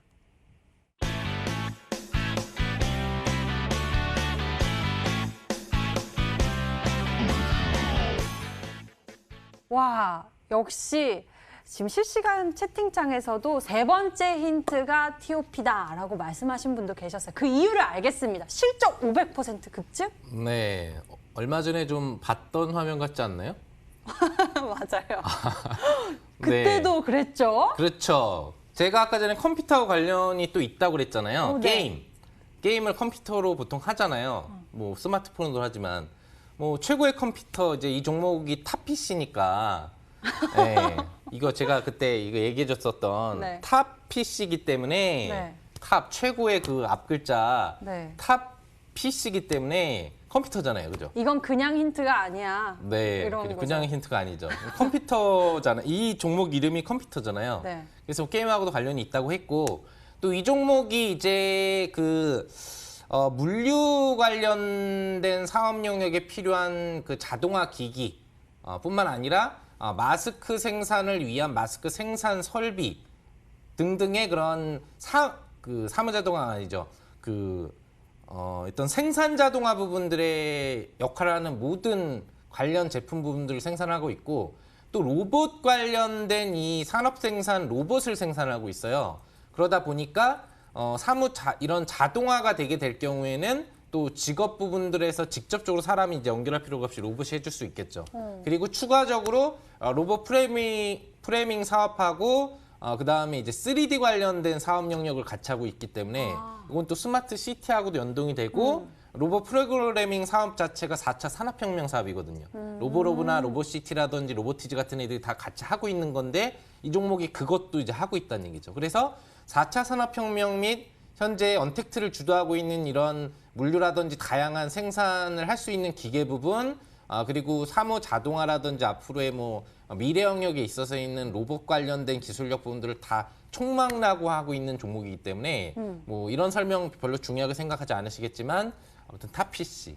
와, 역시 지금 실시간 채팅창에서도 세 번째 힌트가 TOP다라고 말씀하신 분도 계셨어요. 그 이유를 알겠습니다. 실적 500% 급증? 네. 얼마 전에 좀 봤던 화면 같지 않나요? 맞아요. 네. 그때도 그랬죠? 그렇죠. 제가 아까 전에 컴퓨터 관련이 또 있다고 그랬잖아요. 네. 게임을 컴퓨터로 보통 하잖아요. 뭐 스마트폰으로 하지만 뭐 최고의 컴퓨터 이제 이 종목이 탑 PC니까 네. 이거 제가 그때 이거 얘기해 줬었던 네. 탑 PC이기 때문에 네. 탑 최고의 그 앞 글자 네. 탑 PC이기 때문에 컴퓨터잖아요. 그죠? 이건 그냥 힌트가 아니야. 네, 이런 그냥 거죠. 힌트가 아니죠. 컴퓨터잖아요. 이 종목 이름이 컴퓨터잖아요. 네. 그래서 게임하고도 관련이 있다고 했고 또 이 종목이 이제 그 물류 관련된 사업 영역에 필요한 그 자동화 기기 뿐만 아니라 마스크 생산을 위한 마스크 생산 설비 등등의 그런 사무자동화 아니죠. 어떤 생산 자동화 부분들의 역할을 하는 모든 관련 제품 부분들을 생산하고 있고 또 로봇 관련된 이 산업 생산 로봇을 생산하고 있어요. 그러다 보니까 이런 자동화가 되게 될 경우에는 또 직업 부분들에서 직접적으로 사람이 이제 연결할 필요가 없이 로봇이 해줄 수 있겠죠. 그리고 추가적으로 로봇 프레밍 사업하고 그다음에 이제 3D 관련된 사업 영역을 같이 하고 있기 때문에 이건 또 스마트 시티하고도 연동이 되고 로봇 프로그래밍 사업 자체가 4차 산업혁명 사업이거든요. 로보로브나 로봇시티라든지 로보티즈 같은 애들이 다 같이 하고 있는 건데 이 종목이 그것도 이제 하고 있다는 얘기죠. 그래서 4차 산업혁명 및 현재 언택트를 주도하고 있는 이런 물류라든지 다양한 생산을 할 수 있는 기계 부분, 그리고 사무 자동화라든지 앞으로의 뭐 미래 영역에 있어서 있는 로봇 관련된 기술력 부분들을 다 총망라고 하고 있는 종목이기 때문에 뭐 이런 설명 별로 중요하게 생각하지 않으시겠지만 아무튼 탑PC.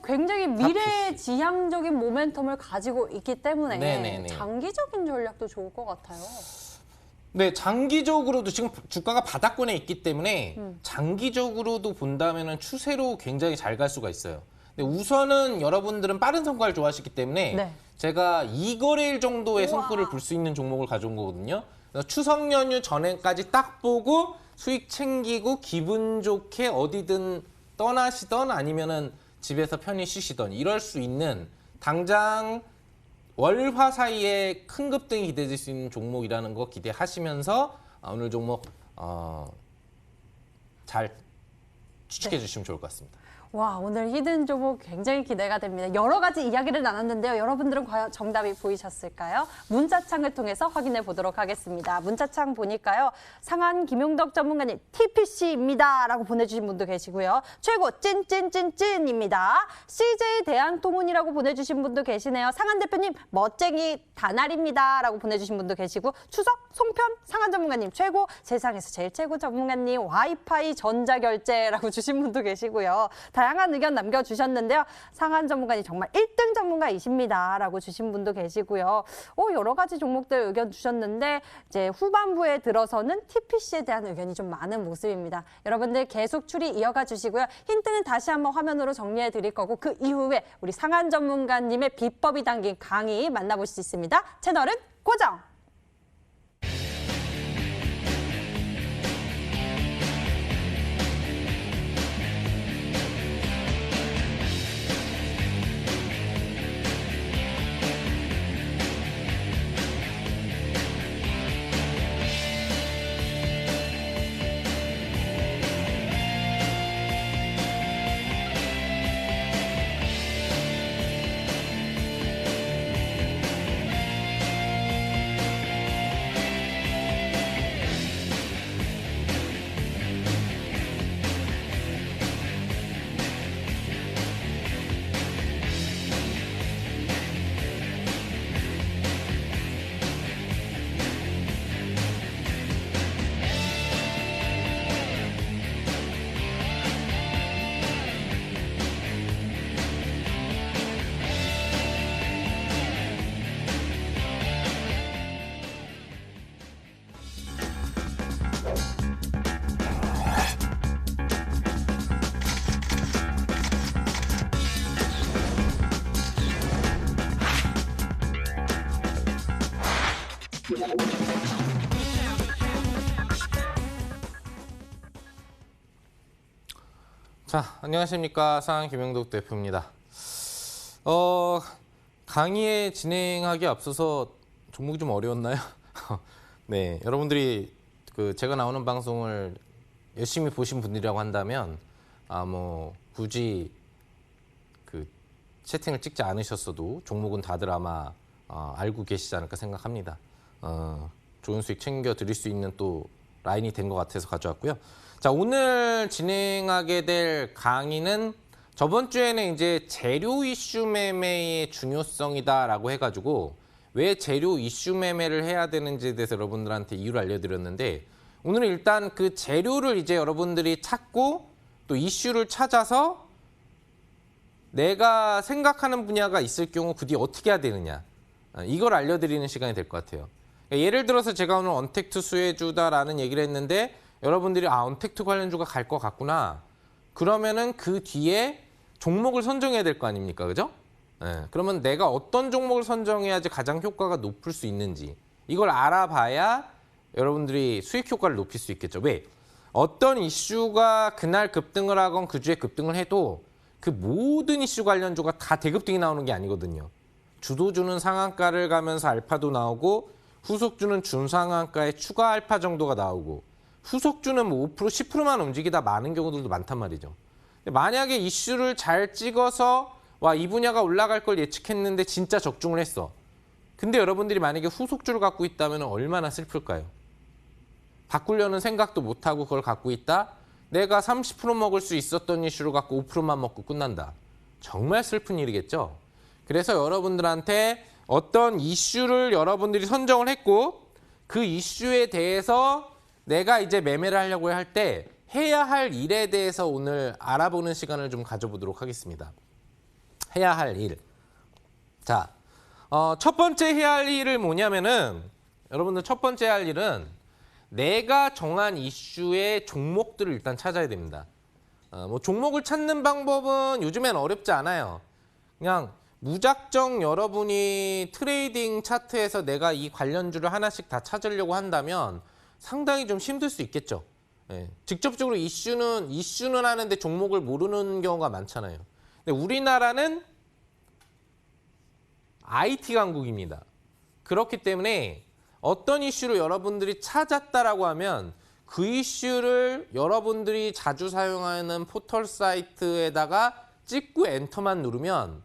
굉장히 미래지향적인 모멘텀을 가지고 있기 때문에 네네네. 장기적인 전략도 좋을 것 같아요. 네, 장기적으로도 지금 주가가 바닥권에 있기 때문에 장기적으로도 본다면은 추세로 굉장히 잘 갈 수가 있어요. 근데 우선은 여러분들은 빠른 성과를 좋아하시기 때문에 네. 제가 2거래일 정도의 성과를 볼 수 있는 종목을 가져온 거거든요. 그래서 추석 연휴 전에까지 딱 보고 수익 챙기고 기분 좋게 어디든 떠나시던 아니면은 집에서 편히 쉬시던 이럴 수 있는 당장 월화 사이에 큰 급등이 기대될 수 있는 종목이라는 거 기대하시면서 오늘 종목 잘 추측해 주시면 좋을 것 같습니다. 와, 오늘 히든 종목 굉장히 기대가 됩니다. 여러 가지 이야기를 나눴는데요. 여러분들은 과연 정답이 보이셨을까요? 문자창을 통해서 확인해 보도록 하겠습니다. 문자창 보니까요. 상한 김용덕 전문가님 TPC입니다 라고 보내주신 분도 계시고요. 최고 찐찐찐찐입니다. CJ 대한통운이라고 보내주신 분도 계시네요. 상한 대표님 멋쟁이 다날입니다 라고 보내주신 분도 계시고 추석 송편 상한 전문가님 최고 세상에서 제일 최고 전문가님 와이파이 전자결제라고 주신 분도 계시고요. 다양한 의견 남겨주셨는데요. 상한 전문가님 정말 1등 전문가이십니다 라고 주신 분도 계시고요. 여러 가지 종목들 의견 주셨는데 이제 후반부에 들어서는 TPC에 대한 의견이 좀 많은 모습입니다. 여러분들 계속 추리 이어가 주시고요. 힌트는 다시 한번 화면으로 정리해 드릴 거고 그 이후에 우리 상한 전문가님의 비법이 담긴 강의 만나볼 수 있습니다. 채널은 고정! 자, 안녕하십니까. 상한 김용덕 대표입니다. 강의에 진행하기 앞서서 종목이 좀 어려웠나요? 네, 여러분들이 제가 나오는 방송을 열심히 보신 분들이라고 한다면 뭐 굳이 채팅을 찍지 않으셨어도 종목은 다들 아마 알고 계시지 않을까 생각합니다. 좋은 수익 챙겨 드릴 수 있는 또 라인이 된 것 같아서 가져왔고요. 자, 오늘 진행하게 될 강의는 저번 주에는 이제 재료 이슈 매매의 중요성이다라고 해가지고 왜 재료 이슈 매매를 해야 되는지에 대해서 여러분들한테 이유를 알려드렸는데 오늘은 일단 그 재료를 이제 여러분들이 찾고 또 이슈를 찾아서 내가 생각하는 분야가 있을 경우 그 뒤에 어떻게 해야 되느냐 이걸 알려드리는 시간이 될 것 같아요. 예를 들어서 제가 오늘 언택트 수혜주다라는 얘기를 했는데 여러분들이 언택트 관련주가 갈 것 같구나. 그러면은 그 뒤에 종목을 선정해야 될 거 아닙니까? 그죠? 네, 그러면 내가 어떤 종목을 선정해야지 가장 효과가 높을 수 있는지 이걸 알아봐야 여러분들이 수익 효과를 높일 수 있겠죠. 왜? 어떤 이슈가 그날 급등을 하건 그 주에 급등을 해도 그 모든 이슈 관련주가 다 대급등이 나오는 게 아니거든요. 주도주는 상한가를 가면서 알파도 나오고 후속주는 중상한가에 추가 알파 정도가 나오고 후속주는 뭐 5%, 10%만 움직이다 많은 경우들도 많단 말이죠. 만약에 이슈를 잘 찍어서 와, 이 분야가 올라갈 걸 예측했는데 진짜 적중을 했어. 근데 여러분들이 만약에 후속주를 갖고 있다면 얼마나 슬플까요? 바꾸려는 생각도 못하고 그걸 갖고 있다? 내가 30% 먹을 수 있었던 이슈를 갖고 5%만 먹고 끝난다. 정말 슬픈 일이겠죠? 그래서 여러분들한테 어떤 이슈를 여러분들이 선정을 했고 그 이슈에 대해서 내가 이제 매매를 하려고 할 때 해야 할 일에 대해서 오늘 알아보는 시간을 좀 가져보도록 하겠습니다. 해야 할 일. 자, 첫 번째 해야 할 일을 뭐냐면은 여러분들 첫 번째 할 일은 내가 정한 이슈의 종목들을 일단 찾아야 됩니다. 뭐 종목을 찾는 방법은 요즘엔 어렵지 않아요. 그냥 무작정 여러분이 트레이딩 차트에서 내가 이 관련주를 하나씩 다 찾으려고 한다면 상당히 좀 힘들 수 있겠죠. 예, 직접적으로 이슈는 하는데 종목을 모르는 경우가 많잖아요. 근데 우리나라는 IT 강국입니다. 그렇기 때문에 어떤 이슈를 여러분들이 찾았다라고 하면 그 이슈를 여러분들이 자주 사용하는 포털 사이트에다가 찍고 엔터만 누르면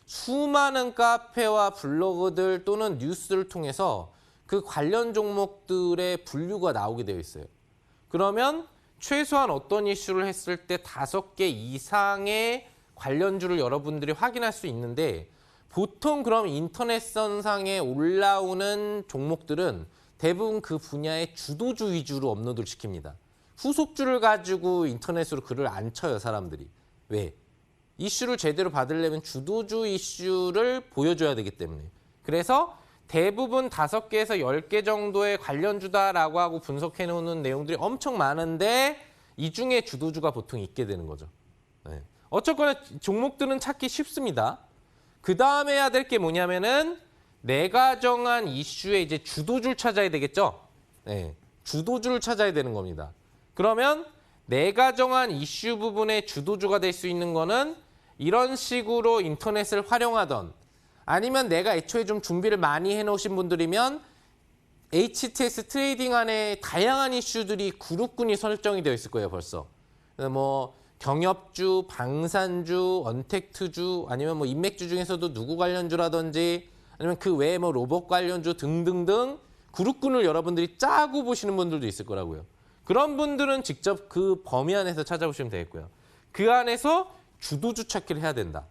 수많은 카페와 블로그들 또는 뉴스를 통해서 그 관련 종목들의 분류가 나오게 되어 있어요. 그러면 최소한 어떤 이슈를 했을 때 5개 이상의 관련주를 여러분들이 확인할 수 있는데 보통 그럼 인터넷선상에 올라오는 종목들은 대부분 그 분야의 주도주 위주로 업로드를 시킵니다. 후속주를 가지고 인터넷으로 글을 안 쳐요, 사람들이. 왜? 이슈를 제대로 받으려면 주도주 이슈를 보여줘야 되기 때문에. 그래서 대부분 5개에서 10개 정도의 관련주다라고 하고 분석해 놓는 내용들이 엄청 많은데 이 중에 주도주가 보통 있게 되는 거죠. 네. 어쨌거나 종목들은 찾기 쉽습니다. 그 다음에 해야 될 게 뭐냐면은 내가 정한 이슈의 이제 주도주를 찾아야 되겠죠. 네. 주도주를 찾아야 되는 겁니다. 그러면 내가 정한 이슈 부분의 주도주가 될 수 있는 거는 이런 식으로 인터넷을 활용하던 아니면 내가 애초에 좀 준비를 많이 해놓으신 분들이면 HTS 트레이딩 안에 다양한 이슈들이 그룹군이 설정이 되어 있을 거예요, 벌써. 뭐 경협주, 방산주, 언택트주 아니면 뭐 인맥주 중에서도 누구 관련주라든지 아니면 그 외에 뭐 로봇 관련주 등등등 그룹군을 여러분들이 짜고 보시는 분들도 있을 거라고요. 그런 분들은 직접 그 범위 안에서 찾아보시면 되겠고요. 그 안에서 주도주 찾기를 해야 된다.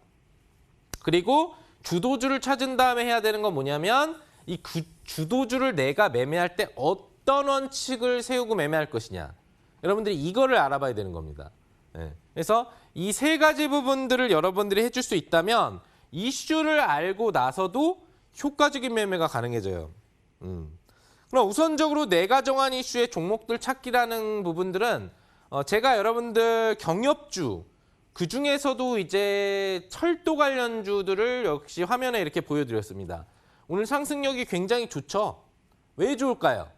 그리고 주도주를 찾은 다음에 해야 되는 건 뭐냐면 이 주도주를 내가 매매할 때 어떤 원칙을 세우고 매매할 것이냐. 여러분들이 이거를 알아봐야 되는 겁니다. 네. 그래서 이 3가지 부분들을 여러분들이 해줄 수 있다면 이슈를 알고 나서도 효과적인 매매가 가능해져요. 그럼 우선적으로 내가 정한 이슈의 종목들 찾기라는 부분들은 제가 여러분들 경협주 그중에서도 이제 철도 관련주들을 역시 화면에 이렇게 보여드렸습니다. 오늘 상승력이 굉장히 좋죠. 왜 좋을까요?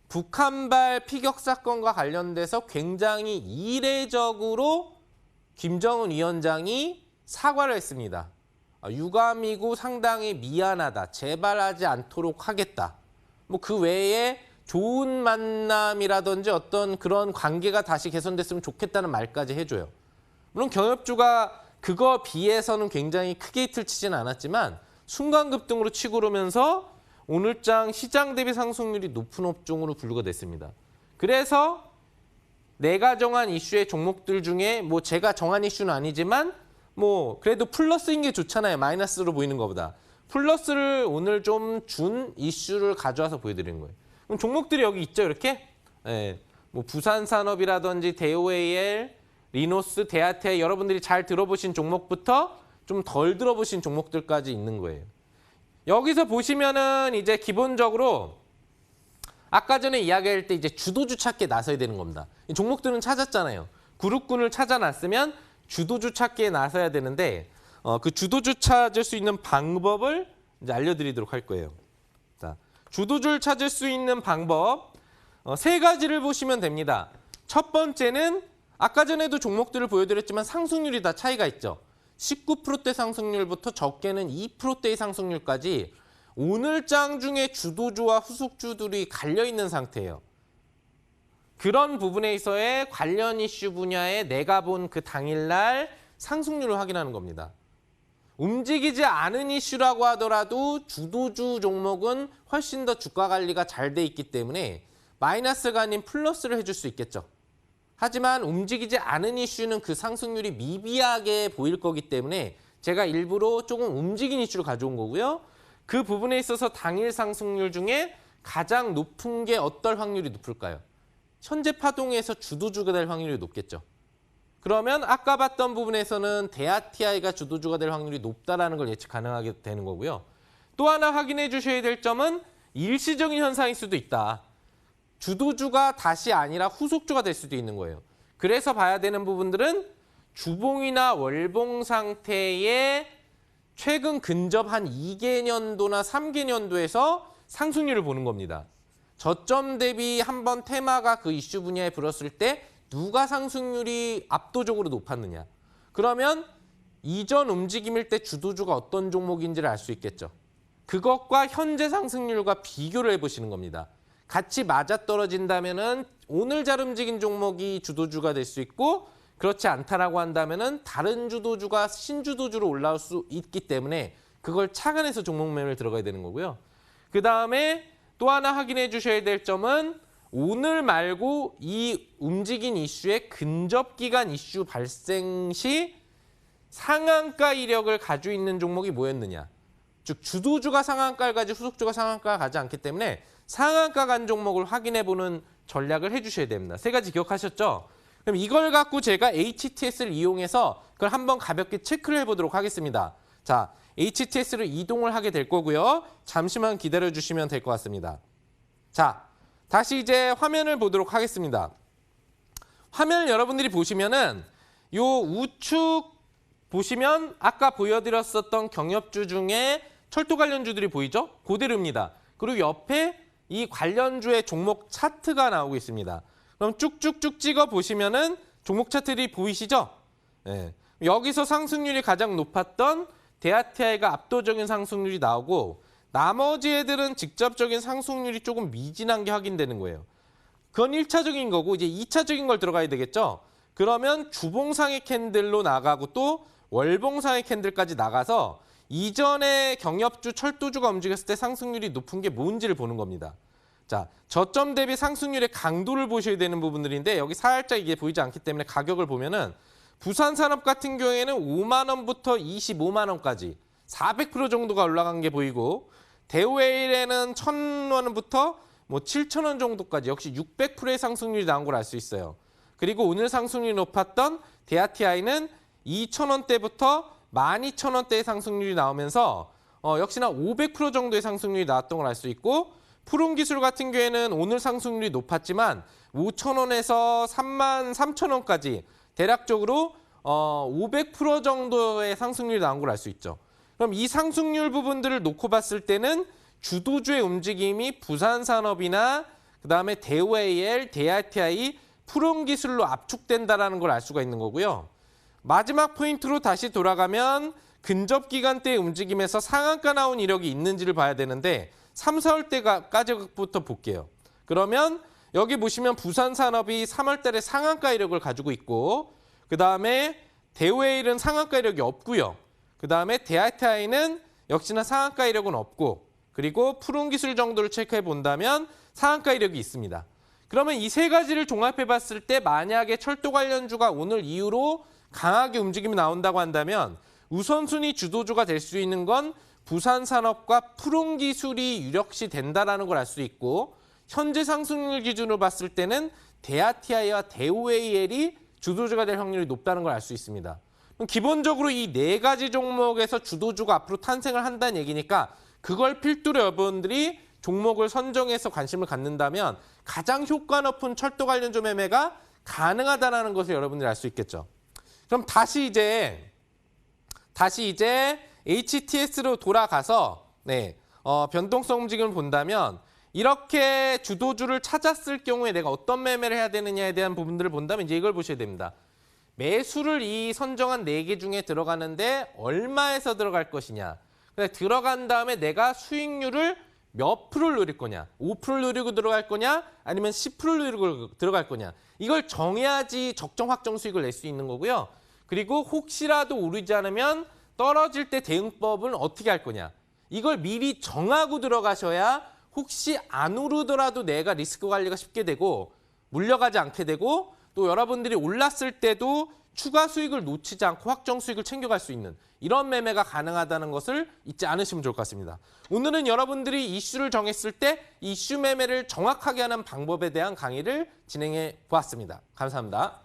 북한발 피격 사건과 관련돼서 굉장히 이례적으로 김정은 위원장이 사과를 했습니다. 유감이고 상당히 미안하다. 재발하지 않도록 하겠다. 뭐 그 외에 좋은 만남이라든지 어떤 그런 관계가 다시 개선됐으면 좋겠다는 말까지 해줘요. 물론 경협주가 그거 비해서는 굉장히 크게 히트를 치진 않았지만 순간급등으로 치고 오르면서 오늘장 시장 대비 상승률이 높은 업종으로 분류가 됐습니다. 그래서 내가 정한 이슈의 종목들 중에 뭐 제가 정한 이슈는 아니지만 뭐 그래도 플러스인 게 좋잖아요. 마이너스로 보이는 것보다. 플러스를 오늘 좀 준 이슈를 가져와서 보여드리는 거예요. 그럼 종목들이 여기 있죠, 이렇게? 네, 뭐 부산산업이라든지 대오AL, 리노스, 대하태 여러분들이 잘 들어보신 종목부터 좀 덜 들어보신 종목들까지 있는 거예요. 여기서 보시면은 이제 기본적으로 아까 전에 이야기할 때 이제 주도주 찾기에 나서야 되는 겁니다. 이 종목들은 찾았잖아요. 그룹군을 찾아놨으면 주도주 찾기에 나서야 되는데 그 주도주 찾을 수 있는 방법을 이제 알려드리도록 할 거예요. 자, 주도주를 찾을 수 있는 방법 3가지를 보시면 됩니다. 첫 번째는 아까 전에도 종목들을 보여드렸지만 상승률이 다 차이가 있죠. 19%대 상승률부터 적게는 2%대의 상승률까지 오늘 장 중에 주도주와 후속주들이 갈려있는 상태예요. 그런 부분에 있어의 관련 이슈 분야에 내가 본 그 당일날 상승률을 확인하는 겁니다. 움직이지 않은 이슈라고 하더라도 주도주 종목은 훨씬 더 주가 관리가 잘 돼 있기 때문에 마이너스가 아닌 플러스를 해줄 수 있겠죠. 하지만 움직이지 않은 이슈는 그 상승률이 미비하게 보일 거기 때문에 제가 일부러 조금 움직인 이슈를 가져온 거고요. 그 부분에 있어서 당일 상승률 중에 가장 높은 게 어떨 확률이 높을까요? 현재 파동에서 주도주가 될 확률이 높겠죠. 그러면 아까 봤던 부분에서는 대아티아이가 주도주가 될 확률이 높다라는 걸 예측 가능하게 되는 거고요. 또 하나 확인해 주셔야 될 점은 일시적인 현상일 수도 있다. 주도주가 다시 아니라 후속주가 될 수도 있는 거예요. 그래서 봐야 되는 부분들은 주봉이나 월봉 상태의 최근 근접 한 2개년도나 3개년도에서 상승률을 보는 겁니다. 저점 대비 한번 테마가 그 이슈 분야에 불었을 때 누가 상승률이 압도적으로 높았느냐. 그러면 이전 움직임일 때 주도주가 어떤 종목인지를 알 수 있겠죠. 그것과 현재 상승률과 비교를 해보시는 겁니다. 같이 맞아떨어진다면은 오늘 잘 움직인 종목이 주도주가 될 수 있고 그렇지 않다라고 한다면은 다른 주도주가 신주도주로 올라올 수 있기 때문에 그걸 착안해서 종목 매매를 들어가야 되는 거고요. 그 다음에 또 하나 확인해 주셔야 될 점은 오늘 말고 이 움직인 이슈의 근접기간 이슈 발생 시 상한가 이력을 가지고 있는 종목이 뭐였느냐. 즉 주도주가 상한가를 가지고 후속주가 상한가를 가지 않기 때문에 상한가 간 종목을 확인해보는 전략을 해주셔야 됩니다. 세 가지 기억하셨죠? 그럼 이걸 갖고 제가 HTS를 이용해서 그걸 한번 가볍게 체크를 해보도록 하겠습니다. 자, HTS로 이동을 하게 될 거고요. 잠시만 기다려주시면 될 것 같습니다. 자, 다시 이제 화면을 보도록 하겠습니다. 화면을 여러분들이 보시면은 요 우측 보시면 아까 보여드렸었던 경협주 중에 철도 관련주들이 보이죠? 그대로입니다. 그리고 옆에 이 관련주의 종목 차트가 나오고 있습니다. 그럼 쭉쭉쭉 찍어 보시면은 종목 차트들이 보이시죠? 네. 여기서 상승률이 가장 높았던 대아티아이가 압도적인 상승률이 나오고 나머지 애들은 직접적인 상승률이 조금 미진한 게 확인되는 거예요. 그건 1차적인 거고 이제 2차적인 걸 들어가야 되겠죠? 그러면 주봉상의 캔들로 나가고 또 월봉상의 캔들까지 나가서 이전에 경협주, 철도주가 움직였을 때 상승률이 높은 게 뭔지를 보는 겁니다. 자, 저점 대비 상승률의 강도를 보셔야 되는 부분들인데 여기 살짝 이게 보이지 않기 때문에 가격을 보면은 부산산업 같은 경우에는 5만 원부터 25만 원까지 400% 정도가 올라간 게 보이고 대우에일에는 1,000원부터 뭐 7,000원 정도까지 역시 600%의 상승률이 나온 걸 알 수 있어요. 그리고 오늘 상승률이 높았던 대아티아이는 2,000원대부터 12,000원대의 상승률이 나오면서 역시나 500% 정도의 상승률이 나왔던 걸 알 수 있고 푸른기술 같은 경우에는 오늘 상승률이 높았지만 5,000원에서 33,000원까지 대략적으로 500% 정도의 상승률이 나온 걸 알 수 있죠. 그럼 이 상승률 부분들을 놓고 봤을 때는 주도주의 움직임이 부산산업이나 그다음에 대우AL, 대아티아이, 푸른기술로 압축된다라는 걸 알 수가 있는 거고요. 마지막 포인트로 다시 돌아가면 근접기간대의 움직임에서 상한가 나온 이력이 있는지를 봐야 되는데 3, 4월 때까지부터 볼게요. 그러면 여기 보시면 부산산업이 3월 달에 상한가 이력을 가지고 있고 그다음에 대우에일은 상한가 이력이 없고요. 그다음에 대아티아이는 역시나 상한가 이력은 없고 그리고 푸른기술 정도를 체크해 본다면 상한가 이력이 있습니다. 그러면 이 세 가지를 종합해 봤을 때 만약에 철도 관련주가 오늘 이후로 강하게 움직임이 나온다고 한다면 우선순위 주도주가 될 수 있는 건 부산산업과 푸른기술이 유력시 된다라는 걸 알 수 있고 현재 상승률 기준으로 봤을 때는 대아티아이와 대우에이엘이 주도주가 될 확률이 높다는 걸 알 수 있습니다. 그럼 기본적으로 이 네 가지 종목에서 주도주가 앞으로 탄생을 한다는 얘기니까 그걸 필두로 여러분들이 종목을 선정해서 관심을 갖는다면 가장 효과 높은 철도 관련주 매매가 가능하다는 것을 여러분들이 알 수 있겠죠. 그럼 다시 이제 HTS로 돌아가서 변동성 움직임을 본다면 이렇게 주도주를 찾았을 경우에 내가 어떤 매매를 해야 되느냐에 대한 부분들을 본다면 이제 이걸 보셔야 됩니다. 매수를 이 선정한 4개 중에 들어가는데 얼마에서 들어갈 것이냐. 근데 들어간 다음에 내가 수익률을 몇 프로를 노릴 거냐, 5%를 노리고 들어갈 거냐, 아니면 10%를 노리고 들어갈 거냐. 이걸 정해야지 적정 확정 수익을 낼 수 있는 거고요. 그리고 혹시라도 오르지 않으면 떨어질 때 대응법은 어떻게 할 거냐. 이걸 미리 정하고 들어가셔야 혹시 안 오르더라도 내가 리스크 관리가 쉽게 되고 물려가지 않게 되고 또 여러분들이 올랐을 때도 추가 수익을 놓치지 않고 확정 수익을 챙겨갈 수 있는 이런 매매가 가능하다는 것을 잊지 않으시면 좋을 것 같습니다. 오늘은 여러분들이 이슈를 정했을 때 이슈 매매를 정확하게 하는 방법에 대한 강의를 진행해 보았습니다. 감사합니다.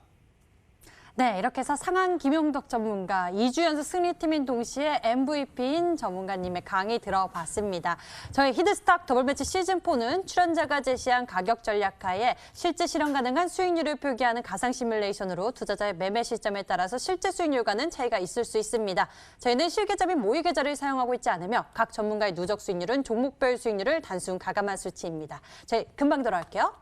네, 이렇게 해서 상한 김용덕 전문가, 2주 연속 승리팀인 동시에 MVP인 전문가님의 강의 들어봤습니다. 저희 히드스탁 더블매치 시즌4는 출연자가 제시한 가격 전략하에 실제 실현 가능한 수익률을 표기하는 가상 시뮬레이션으로 투자자의 매매 시점에 따라서 실제 수익률과는 차이가 있을 수 있습니다. 저희는 실계좌 및 모의계좌를 사용하고 있지 않으며 각 전문가의 누적 수익률은 종목별 수익률을 단순 가감한 수치입니다. 저희 금방 돌아올게요.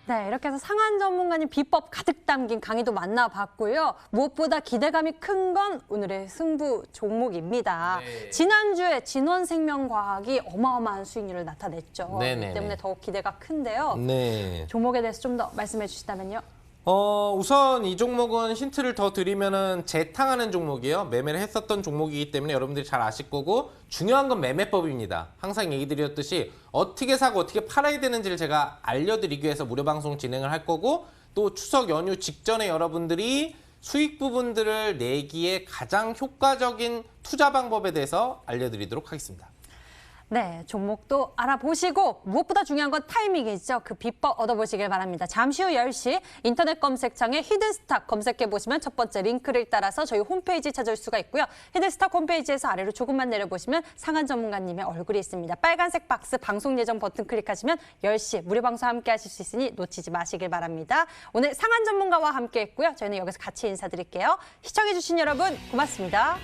네, 이렇게 해서 상한 전문가님 비법 가득 담긴 강의도 만나봤고요. 무엇보다 기대감이 큰 건 오늘의 승부 종목입니다. 네. 지난주에 진원생명과학이 어마어마한 수익률을 나타냈죠. 네네네. 이 때문에 더욱 기대가 큰데요. 네. 종목에 대해서 좀 더 말씀해 주시다면요. 우선 이 종목은 힌트를 더 드리면은 재탕하는 종목이에요. 매매를 했었던 종목이기 때문에 여러분들이 잘 아실 거고 중요한 건 매매법입니다. 항상 얘기 드렸듯이 어떻게 사고 어떻게 팔아야 되는지를 제가 알려드리기 위해서 무료 방송 진행을 할 거고 또 추석 연휴 직전에 여러분들이 수익 부분들을 내기에 가장 효과적인 투자 방법에 대해서 알려드리도록 하겠습니다. 네, 종목도 알아보시고 무엇보다 중요한 건 타이밍이죠. 그 비법 얻어보시길 바랍니다. 잠시 후 10시 인터넷 검색창에 히든스탁 검색해보시면 첫 번째 링크를 따라서 저희 홈페이지 찾을 수가 있고요. 히든스탁 홈페이지에서 아래로 조금만 내려보시면 상한 전문가님의 얼굴이 있습니다. 빨간색 박스 방송 예정 버튼 클릭하시면 10시 무료 방송 함께 하실 수 있으니 놓치지 마시길 바랍니다. 오늘 상한 전문가와 함께 했고요. 저희는 여기서 같이 인사드릴게요. 시청해주신 여러분 고맙습니다.